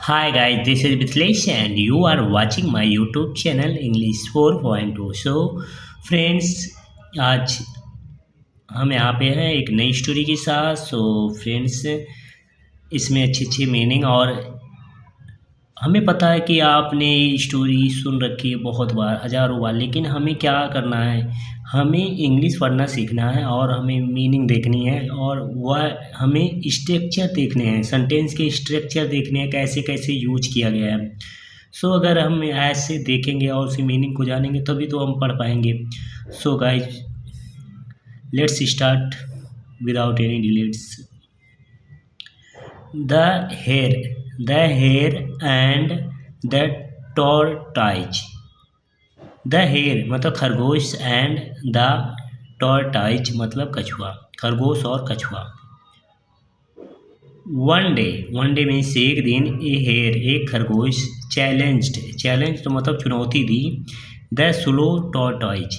Hi guys, this is Mithilesh and you are watching my YouTube channel English 4.2. So friends, आज हम यहाँ पे हैं एक नई स्टोरी के साथ। सो फ्रेंड्स, इसमें अच्छे अच्छे मीनिंग और हमें पता है कि आपने स्टोरी सुन रखी है बहुत बार, हज़ारों बार, लेकिन हमें क्या करना है, हमें इंग्लिश पढ़ना सीखना है और हमें मीनिंग देखनी है और वह हमें स्ट्रक्चर देखने हैं, सेंटेंस के स्ट्रक्चर देखने हैं, कैसे कैसे यूज किया गया है। सो अगर हम ऐसे देखेंगे और उसी मीनिंग को जानेंगे तभी तो हम पढ़ पाएंगे। So guys, let's start without any delays. The hare and the tortoise. The hare मतलब खरगोश एंड द टॉर्टाइज मतलब कछुआ, खरगोश और कछुआ। वन डे मीन्स एक दिन, ए हेयर एक खरगोश चैलेंज्ड तो मतलब चुनौती दी, द स्लो टॉर्टाइज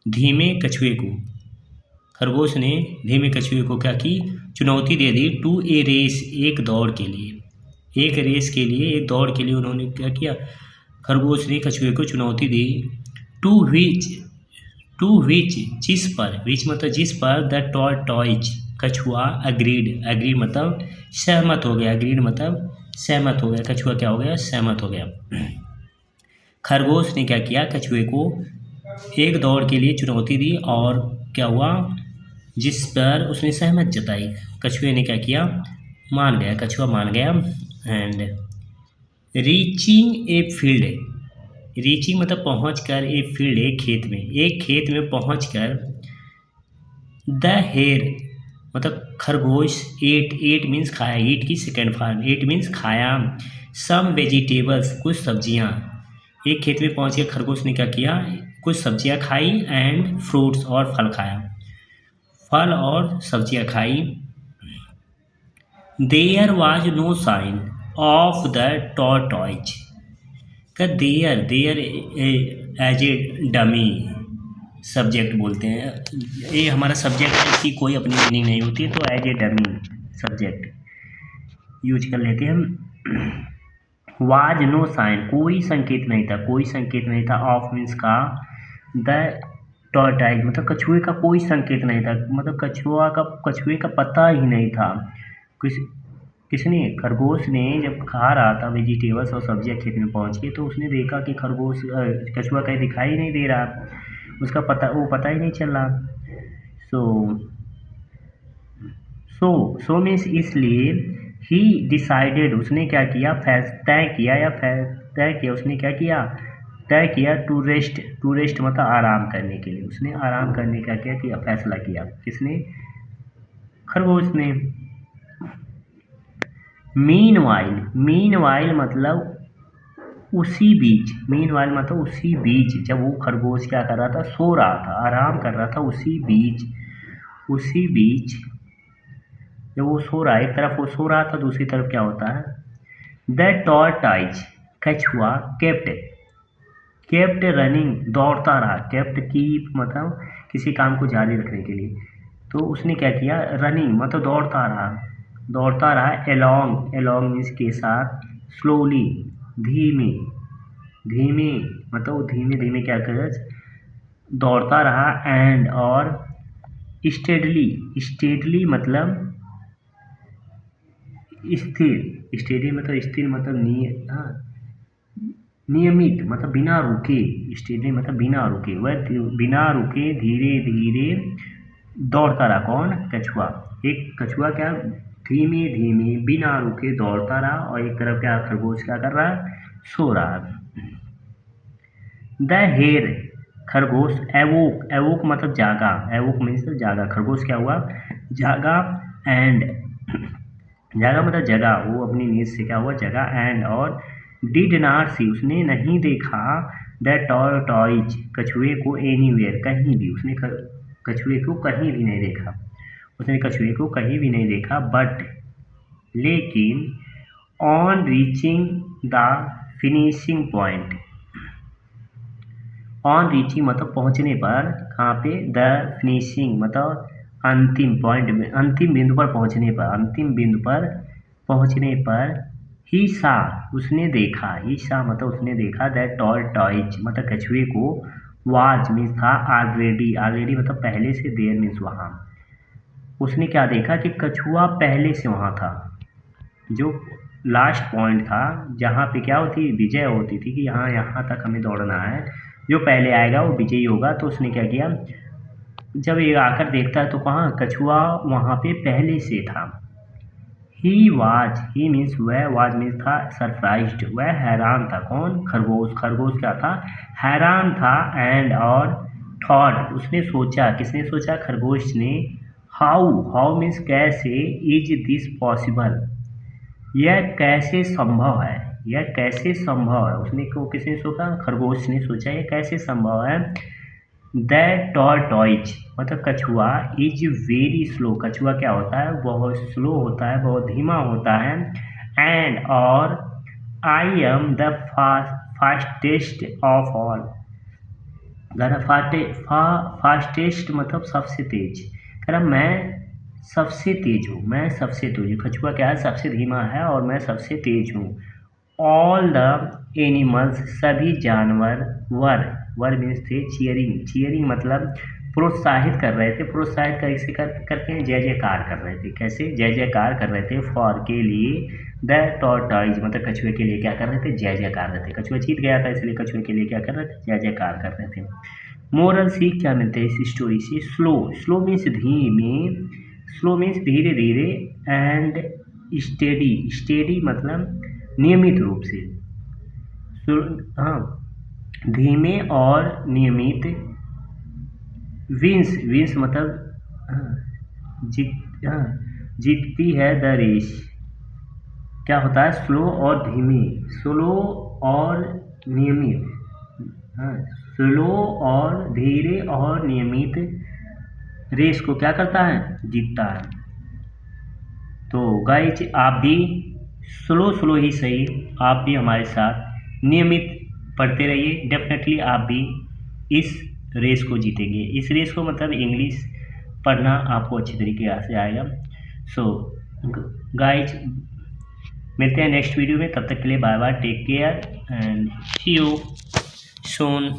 धीमे कछुए को। खरगोश ने धीमे कछुए को क्या की, चुनौती दे दी, टू ए रेस एक दौड़ के लिए, एक दौड़ के लिए उन्होंने क्या किया, खरगोश ने कछुए को चुनौती दी। टू विच जिस पर, विच मतलब जिस पर, द टॉर्टॉइज कछुआ अग्रीड मतलब सहमत हो गया, अग्रीड मतलब सहमत हो गया, कछुआ क्या हो गया, सहमत हो गया। खरगोश ने क्या किया, कछुए को एक दौड़ के लिए चुनौती दी और क्या हुआ, जिस पर उसने सहमत जताई, कछुए ने क्या किया, मान गया, कछुआ मान गया। एंड रीचिंग ए मतलब पहुँच कर, ए फील्ड एक खेत में पहुँच कर, द हेयर मतलब खरगोश, एट मीन्स खाया, ईट की सेकेंड फॉर्म, एट मीन्स खाया, सम वेजिटेबल्स कुछ सब्जियाँ। एक खेत में पहुँच के खरगोश ने क्या किया, कुछ सब्जियाँ खाई, एंड फ्रूट्स और फल खाया, फल और सब्जियाँ खाई। There was no sign of the tortoise का, there as a dummy subject बोलते हैं, ये हमारा सब्जेक्ट है, इसकी कोई अपनी मीनिंग नहीं होती है, तो as a dummy subject use कर लेते हैं हम। वाज नो साइन कोई संकेत नहीं था, ऑफ मीन्स का, द टॉर्टाइज मतलब कछुए का कोई संकेत नहीं था, मतलब कछुए का पता ही नहीं था। किसने, खरगोश ने जब खा रहा था वेजिटेबल्स और सब्जियां खेत में पहुंच के, तो उसने देखा कि कछुआ कहीं दिखाई नहीं दे रहा, उसका पता ही नहीं चल रहा। सो मीन्स इसलिए, ही डिसाइडेड उसने क्या किया, उसने क्या किया, तय किया, टू रेस्ट मतलब आराम करने के लिए, उसने आराम करने का क्या किया, फैसला किया, किसने, खरगोश ने। मीनवाइल मतलब उसी बीच, जब वो खरगोश क्या कर रहा था, सो रहा था, आराम कर रहा था, उसी बीच जब वो सो रहा है, एक तरफ वो सो रहा था, दूसरी तरफ क्या होता है, द टॉर्टाइज कछुआ केप्ट रनिंग दौड़ता रहा, केप्ट कीप मतलब किसी काम को जारी रखने के लिए, तो उसने क्या किया, रनिंग मतलब दौड़ता रहा, एलोंग मीन्स के साथ, स्लोली धीमे मतलब वो धीमे क्या कर, दौड़ता रहा, एंड और स्टेडली मतलब स्थिर मतलब नियमित मतलब बिना रुके, वह बिना रुके धीरे दौड़ता रहा, कौन, कछुआ। एक कछुआ क्या धीमे बिना रुके दौड़ता रहा, और एक तरफ क्या खरगोश क्या कर रहा है, सो रहा। द हेयर खरगोश एवोक मतलब जागा, एवोक मीन्स जागा, खरगोश क्या हुआ, जागा, एंड जागा मतलब जगा, वो अपनी नींद से क्या हुआ, जगा, एंड और डिड नॉट सी उसने नहीं देखा, द टॉर्टॉइज कछुए को एनीवेयर कहीं भी, उसने कछुए को कहीं भी नहीं देखा, बट लेकिन on reaching the finishing point, on reaching मतलब पहुंचने पर, कहाँ पे, द फिनिशिंग मतलब अंतिम बिंदु पर पहुंचने पर, ही सा उसने देखा, ही सा मतलब उसने देखा, दैट टॉर्टोइज मतलब कछुए को, वाज मीन्स था, ऑलरेडी मतलब पहले से, देयर मीन्स वहाँ। उसने क्या देखा कि कछुआ पहले से वहाँ था। जो लास्ट पॉइंट था जहाँ पे क्या होती, विजय होती थी कि यहाँ यहाँ तक हमें दौड़ना है, जो पहले आएगा वो विजयी होगा। तो उसने क्या किया, जब ये आकर देखता है तो कहाँ, कछुआ वहाँ पे पहले से था। ही मीन्स वह, वाज मीन्स था, सरप्राइज्ड वह हैरान था। कौन, खरगोश। खरगोश क्या था, हैरान था। एंड और थॉट उसने सोचा, किसने सोचा, खरगोश ने। हाउ मीन्स कैसे, इज दिस पॉसिबल यह कैसे संभव है, यह कैसे संभव है। उसने को किसने सोचा, खरगोश ने सोचा यह कैसे संभव है। दैट टॉर्टोइज मतलब कछुआ, इज वेरी स्लो कछुआ क्या होता है, बहुत स्लो होता है, बहुत धीमा होता है। एंड और I am the fastest of all, fastest मतलब सबसे तेज। कह रहा मैं सबसे तेज हूँ, मैं सबसे तेज हूँ। कछुआ क्या है, सबसे धीमा है और मैं सबसे तेज हूँ। ऑल द एनिमल्स सभी जानवर, वर मीन्स थे चीयरिंग मतलब प्रोत्साहित कर रहे थे। प्रोत्साहित कैसे करते हैं, जय जयकार कर रहे थे। कैसे, जय जयकार कर रहे थे, फॉर के लिए, द टॉर्टोइज मतलब कछुए के लिए क्या कर रहे थे, जय जयकार रहे थे। कछुआ जीत गया था इसलिए कछुए के लिए क्या कर रहे थे, जय जयकार कर रहे थे। मोरल सीख क्या मिलते हैं इस स्टोरी से, स्लो मीन्स धीमे, स्लो मीन्स धीरे धीरे, एंड स्टेडी मतलब नियमित रूप से। हाँ, धीमे और नियमित। विंस मतलब जीतती है द रेस। क्या होता है, स्लो और धीमे, स्लो और नियमित। हाँ, स्लो और धीरे और नियमित रेस को क्या करता है, जीतता है। तो गाइज आप भी स्लो ही सही, आप भी हमारे साथ नियमित पढ़ते रहिए, डेफिनेटली आप भी इस रेस को जीतेंगे। इस रेस को मतलब इंग्लिश पढ़ना आपको अच्छी तरीके से आएगा। सो गाइज मिलते हैं नेक्स्ट वीडियो में, तब तक के लिए bye bye, take care and see you soon.